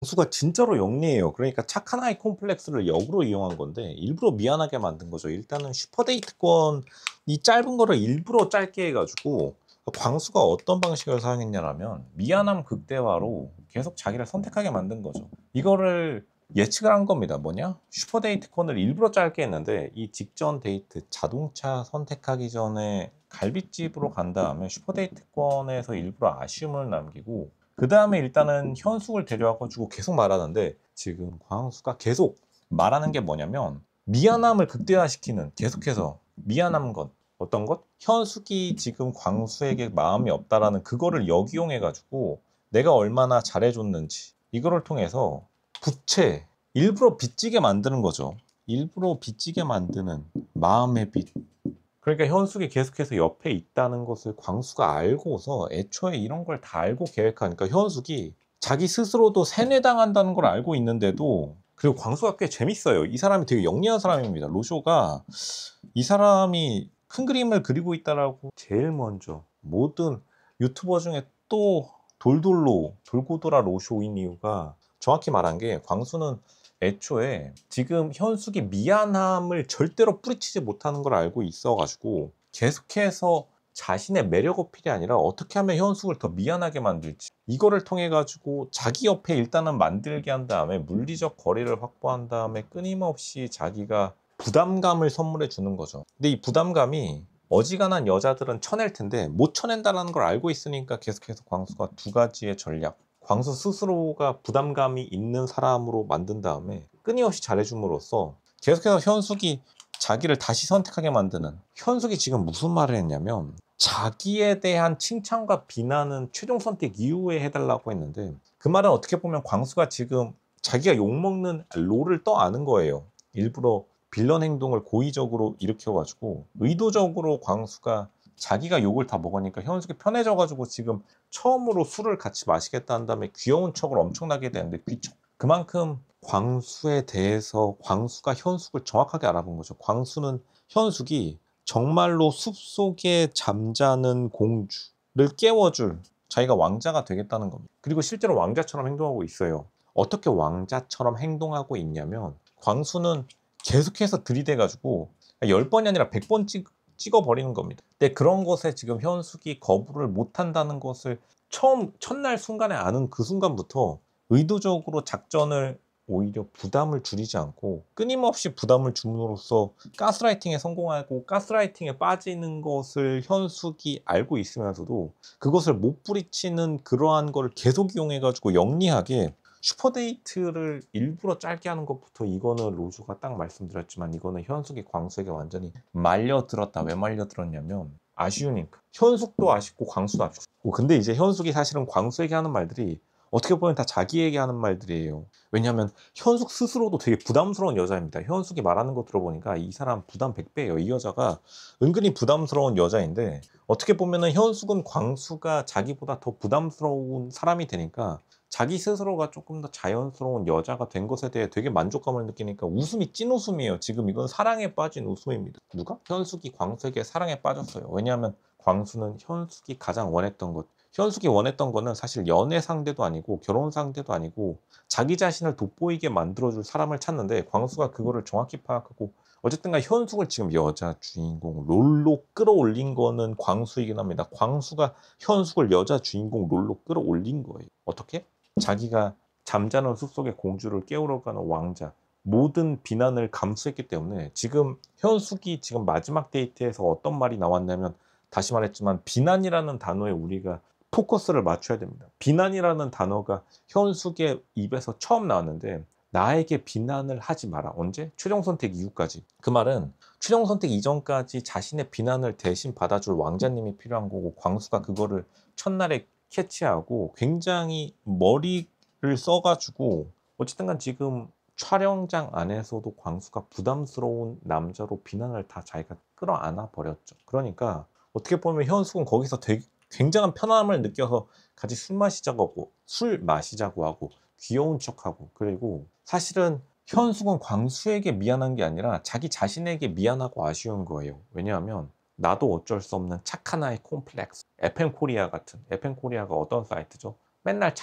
광수가 진짜로 영리해요. 그러니까 착한 아이 콤플렉스를 역으로 이용한 건데 일부러 미안하게 만든 거죠. 일단은 슈퍼데이트권 이 짧은 거를 일부러 짧게 해 가지고 광수가 어떤 방식을 사용했냐라면 미안함 극대화로 계속 자기를 선택하게 만든 거죠. 이거를 예측을 한 겁니다. 뭐냐? 슈퍼데이트권을 일부러 짧게 했는데 이 직전 데이트 자동차 선택하기 전에 갈빗집으로 간 다음에 슈퍼데이트권에서 일부러 아쉬움을 남기고 그다음에 일단은 현숙을 데려와 가지고 계속 말하는데 지금 광수가 계속 말하는 게 뭐냐면 미안함을 극대화시키는 계속해서 미안한 것 어떤 것? 현숙이 지금 광수에게 마음이 없다라는 그거를 역이용해 가지고 내가 얼마나 잘해줬는지 이거를 통해서 부채 일부러 빚지게 만드는 거죠. 일부러 빚지게 만드는 마음의 빚. 그러니까 현숙이 계속해서 옆에 있다는 것을 광수가 알고서 애초에 이런 걸 다 알고 계획하니까 현숙이 자기 스스로도 세뇌당한다는 걸 알고 있는데도 그리고 광수가 꽤 재밌어요. 이 사람이 되게 영리한 사람입니다. 로쇼가 이 사람이 큰 그림을 그리고 있다라고 제일 먼저 모든 유튜버 중에 또 돌돌로 돌고 돌아 로쇼인 이유가 정확히 말한 게 광수는 애초에 지금 현숙이 미안함을 절대로 뿌리치지 못하는 걸 알고 있어 가지고 계속해서 자신의 매력 어필이 아니라 어떻게 하면 현숙을 더 미안하게 만들지 이거를 통해 가지고 자기 옆에 일단은 만들게 한 다음에 물리적 거리를 확보한 다음에 끊임없이 자기가 부담감을 선물해 주는 거죠. 근데 이 부담감이 어지간한 여자들은 쳐낼 텐데 못 쳐낸다는 걸 알고 있으니까 계속해서 광수가 두 가지의 전략 광수 스스로가 부담감이 있는 사람으로 만든 다음에 끊임없이 잘해줌으로써 계속해서 현숙이 자기를 다시 선택하게 만드는 현숙이 지금 무슨 말을 했냐면 자기에 대한 칭찬과 비난은 최종 선택 이후에 해달라고 했는데 그 말은 어떻게 보면 광수가 지금 자기가 욕먹는 롤을 떠안은 거예요. 일부러 빌런 행동을 고의적으로 일으켜가지고 의도적으로 광수가 자기가 욕을 다 먹으니까 현숙이 편해져가지고 지금 처음으로 술을 같이 마시겠다 한 다음에 귀여운 척을 엄청나게 되는데 귀척. 그만큼 광수에 대해서 광수가 현숙을 정확하게 알아본 거죠. 광수는 현숙이 정말로 숲속에 잠자는 공주를 깨워줄 자기가 왕자가 되겠다는 겁니다. 그리고 실제로 왕자처럼 행동하고 있어요. 어떻게 왕자처럼 행동하고 있냐면 광수는 계속해서 들이대가지고 10번이 아니라 100번 찍어버리는 겁니다. 근데 그런 것에 지금 현숙이 거부를 못한다는 것을 첫날 순간에 아는 그 순간부터 의도적으로 작전을 오히려 부담을 줄이지 않고 끊임없이 부담을 줌으로써 가스라이팅에 성공하고 가스라이팅에 빠지는 것을 현숙이 알고 있으면서도 그것을 못 부리치는 그러한 거를 계속 이용해가지고 영리하게 슈퍼데이트를 일부러 짧게 하는 것부터 이거는 로즈가 딱 말씀드렸지만 이거는 현숙이 광수에게 완전히 말려들었다. 왜 말려들었냐면 아쉬우니까. 현숙도 아쉽고 광수도 아쉽고. 근데 이제 현숙이 사실은 광수에게 하는 말들이 어떻게 보면 다 자기에게 하는 말들이에요. 왜냐하면 현숙 스스로도 되게 부담스러운 여자입니다. 현숙이 말하는 거 들어보니까 이 사람 부담 100배예요. 이 여자가 은근히 부담스러운 여자인데 어떻게 보면은 현숙은 광수가 자기보다 더 부담스러운 사람이 되니까 자기 스스로가 조금 더 자연스러운 여자가 된 것에 대해 되게 만족감을 느끼니까 웃음이 찐웃음이에요. 지금 이건 사랑에 빠진 웃음입니다. 누가? 현숙이 광수에게 사랑에 빠졌어요. 왜냐하면 광수는 현숙이 가장 원했던 것. 현숙이 원했던 거는 사실 연애 상대도 아니고 결혼 상대도 아니고 자기 자신을 돋보이게 만들어줄 사람을 찾는데 광수가 그거를 정확히 파악하고 어쨌든 간 현숙을 지금 여자 주인공 롤로 끌어올린 거는 광수이긴 합니다. 광수가 현숙을 여자 주인공 롤로 끌어올린 거예요. 어떻게? 자기가 잠자는 숲속의 공주를 깨우러 가는 왕자 모든 비난을 감수했기 때문에 지금 현숙이 지금 마지막 데이트에서 어떤 말이 나왔냐면 다시 말했지만 비난이라는 단어에 우리가 포커스를 맞춰야 됩니다. 비난이라는 단어가 현숙의 입에서 처음 나왔는데 나에게 비난을 하지 마라. 언제? 최종 선택 이후까지. 그 말은 최종 선택 이전까지 자신의 비난을 대신 받아줄 왕자님이 필요한 거고 광수가 그거를 첫날에 캐치하고 굉장히 머리를 써가지고 어쨌든 간 지금 촬영장 안에서도 광수가 부담스러운 남자로 비난을 다 자기가 끌어안아 버렸죠. 그러니까 어떻게 보면 현숙은 거기서 되게 굉장한 편안함을 느껴서 같이 술 마시자고 하고 귀여운 척하고 그리고 사실은 현숙은 광수에게 미안한 게 아니라 자기 자신에게 미안하고 아쉬운 거예요. 왜냐하면 나도 어쩔 수 없는 착한 아이 콤플렉스. 에펜코리아 같은 에펜코리아가 어떤 사이트죠? 맨날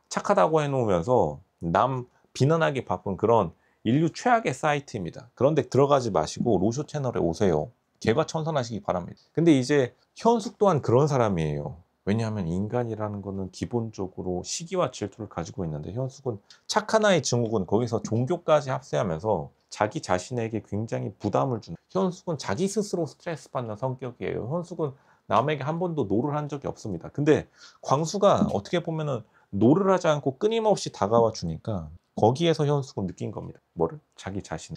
착하다고 해놓으면서 남 비난하기 바쁜 그런 인류 최악의 사이트입니다. 그런데 들어가지 마시고 로쇼 채널에 오세요. 개과천선하시기 바랍니다. 근데 이제 현숙 또한 그런 사람이에요. 왜냐하면 인간이라는 거는 기본적으로 시기와 질투를 가지고 있는데 현숙은 착한 아이 증후군 거기서 종교까지 합세하면서 자기 자신에게 굉장히 부담을 주는, 현숙은 자기 스스로 스트레스 받는 성격이에요. 현숙은 남에게 한 번도 노를 한 적이 없습니다. 근데 광수가 어떻게 보면은 노를 하지 않고 끊임없이 다가와 주니까 거기에서 현숙은 느낀 겁니다. 뭐를? 자기 자신.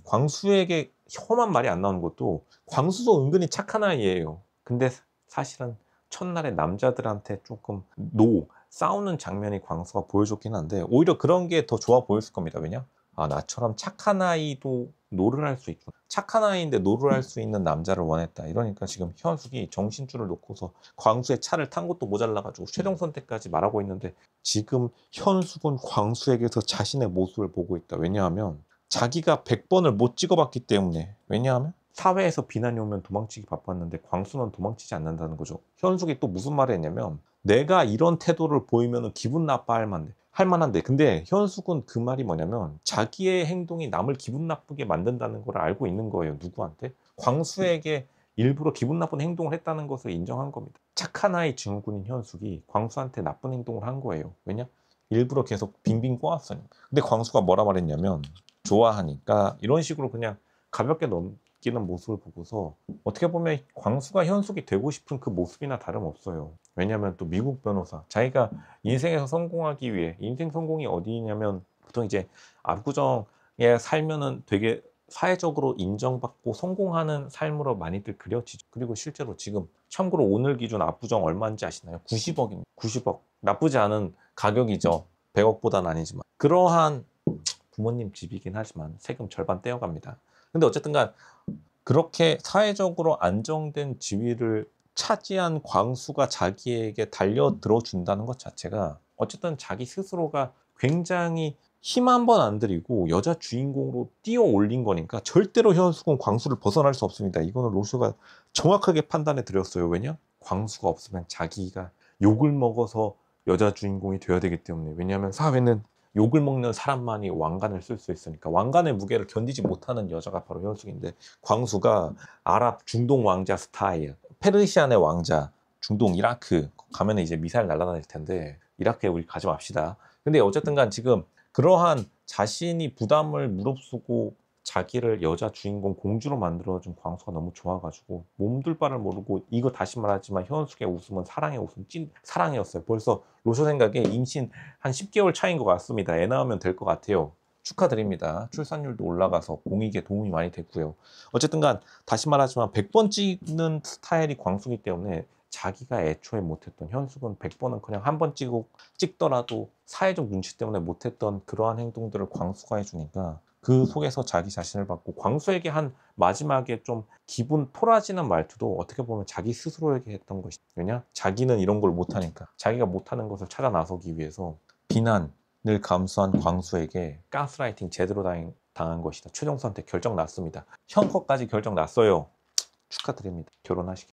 광수에게 험한 말이 안 나오는 것도 광수도 은근히 착한 아이예요. 근데 사실은 첫날에 남자들한테 조금 싸우는 장면이 광수가 보여줬긴 한데 오히려 그런 게 더 좋아 보였을 겁니다. 왜냐? 아, 나처럼 착한 아이도 노를 할 수 있구나. 착한 아이인데 노를 할 수 있는 남자를 원했다. 이러니까 지금 현숙이 정신줄을 놓고서 광수의 차를 탄 것도 모자라가지고 최종 선택까지 말하고 있는데 지금 현숙은 광수에게서 자신의 모습을 보고 있다. 왜냐하면 자기가 100번을 못 찍어봤기 때문에. 왜냐하면 사회에서 비난이 오면 도망치기 바빴는데 광수는 도망치지 않는다는 거죠. 현숙이 또 무슨 말을 했냐면 내가 이런 태도를 보이면 기분 나빠할 만한데 근데 현숙은 그 말이 뭐냐면 자기의 행동이 남을 기분 나쁘게 만든다는 걸 알고 있는 거예요. 누구한테? 광수에게 일부러 기분 나쁜 행동을 했다는 것을 인정한 겁니다. 착한 아이 증후군인 현숙이 광수한테 나쁜 행동을 한 거예요. 왜냐? 일부러 계속 빙빙 꼬았어요. 근데 광수가 뭐라 말했냐면 좋아하니까 이런 식으로 그냥 가볍게 넘기는 모습을 보고서 어떻게 보면 광수가 현숙이 되고 싶은 그 모습이나 다름없어요. 왜냐하면 또 미국 변호사 자기가 인생에서 성공하기 위해 인생 성공이 어디냐면 보통 이제 압구정에 살면은 되게 사회적으로 인정받고 성공하는 삶으로 많이들 그려지죠. 그리고 실제로 지금 참고로 오늘 기준 압구정 얼마인지 아시나요? 90억입니다. 90억. 나쁘지 않은 가격이죠. 100억보다는 아니지만. 그러한 부모님 집이긴 하지만 세금 절반 떼어갑니다. 근데 어쨌든간 그렇게 사회적으로 안정된 지위를 차지한 광수가 자기에게 달려들어 준다는 것 자체가 어쨌든 자기 스스로가 굉장히 힘 한 번 안 들이고 여자 주인공으로 뛰어 올린 거니까 절대로 현숙은 광수를 벗어날 수 없습니다. 이거는 로쇼가 정확하게 판단해 드렸어요. 왜냐? 광수가 없으면 자기가 욕을 먹어서 여자 주인공이 되어야 되기 때문에. 왜냐하면 사회는 욕을 먹는 사람만이 왕관을 쓸 수 있으니까 왕관의 무게를 견디지 못하는 여자가 바로 현숙인데 광수가 아랍 중동 왕자 스타일, 페르시안의 왕자, 중동 이라크 가면 이제 미사일 날아다닐 텐데 이라크에 우리 가지 맙시다. 근데 어쨌든 간 지금 그러한 자신이 부담을 무릅쓰고 자기를 여자 주인공 공주로 만들어준 광수가 너무 좋아가지고 몸둘 바를 모르고 이거 다시 말하지만 현숙의 웃음은 사랑의 웃음 찐 사랑이었어요. 벌써 로쇼 생각에 임신 한 10개월 차인 것 같습니다. 애 낳으면 될 것 같아요. 축하드립니다. 출산율도 올라가서 공익에 도움이 많이 됐고요. 어쨌든 간 다시 말하지만 100번 찍는 스타일이 광수기 때문에 자기가 애초에 못했던 현숙은 100번은 그냥 한 번 찍더라도 사회적 눈치 때문에 못했던 그러한 행동들을 광수가 해주니까 그 속에서 자기 자신을 받고 광수에게 한 마지막에 좀 기분 토라지는 말투도 어떻게 보면 자기 스스로에게 했던 것이 왜냐? 자기는 이런 걸 못하니까 자기가 못하는 것을 찾아 나서기 위해서 비난을 감수한 광수에게 가스라이팅 제대로 당한 것이다. 최종 선택 결정 났습니다. 형 것까지 결정 났어요. 축하드립니다. 결혼하시길.